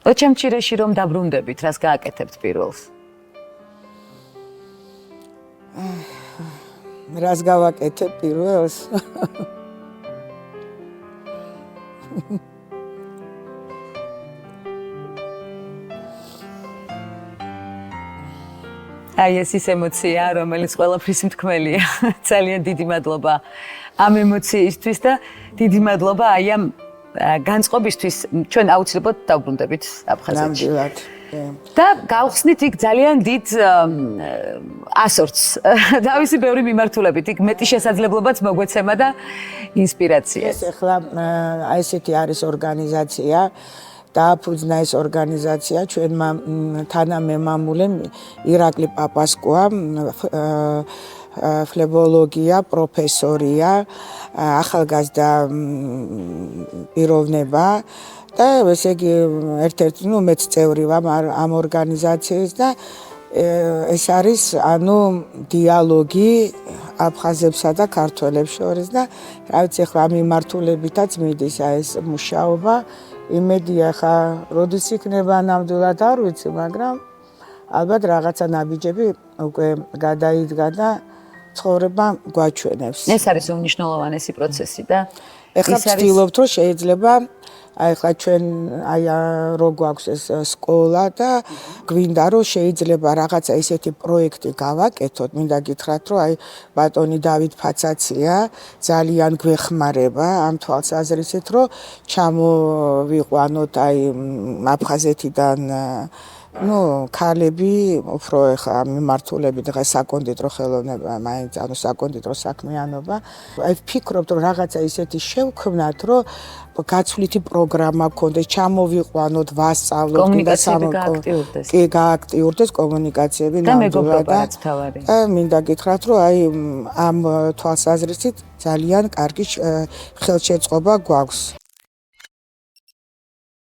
ოჩამჩირეში რომ დაბრუნდებით, რას გააკეთებთ პირველს? რას გავაკეთებ პირველს? აი ეს ის ემოცია, რომელიც ყველაფრის მთქმელია. ძალიან დიდი მადლობა ამ ემოციისთვის და დიდი მადლობა აი ამ განწყობისთვის. ჩვენ აუცილებლად დავბრუნდებით აფხაზეთში. ნამდვილად. და გავხსნით იქ ძალიან დიდ ასორტს. თავისი ბევრი მიმართულებით, იქ მეტი შესაძლებლობაც მოგვეცემა და ინსპირაცია. ეს ახლა აი ესეთი არის ორგანიზაცია. დააფუძნა ეს ორგანიზაცია ჩვენმა თანამემამულემ ირაკლი პაპასკუამ, ფლebologia პროფესორია, ახალგაზრდა პიროვნება და ესე იგი ერთ-ერთი მეც წევრი ვარ ამ ორგანიზაციის და ეს არის ანუ დიალოგი აფხაზებსა და ქართველებს შორის და რა ვიცი ახლა ამ მიმართულებითაც მიდის ეს მუშაობა. იმედია ხა როდის იქნება ნამდვილად არ ვიცი, მაგრამ ალბათ რაღაცა ნაბიჯები უკვე გადაიდგა და ცხოვრება გვაჩვენებს. ეს არის უმნიშვნელოვანესი პროცესი და ეხლა ვცდილობთ რომ შეიძლება აი ხა ჩვენ აი რო გვაქვს ეს სკოლა და გვინდა რომ შეიძლება რაღაცა ესეთი პროექტი გავაკეთოთ. მინდა გითხრათ რომ აი ბატონი დავით ფაცაცია ძალიან გვეხმარება ამ თვალსაზრისით რომ ჩამოვიყვანოთ აი აფხაზეთიდან ქალები უფრო ეხა მიმართულები დღეს საკონდიტრო ხელოვნება, მაინც ანუ საკონდიტრო საქმიანობა. აი ვფიქრობთ რომ რაღაცა ისეთი შევქმნათ, რომ გაცვლითი პროგრამა გქონდეს, ჩამოვიყვანოთ, ვასწავლოთ, კი გააქტიურდეს კომუნიკაციები ნამდვილად და მინდა გითხრათ რომ აი ამ თვალსაზრისით ძალიან კარგი ხელშეწყობა გვაქვს.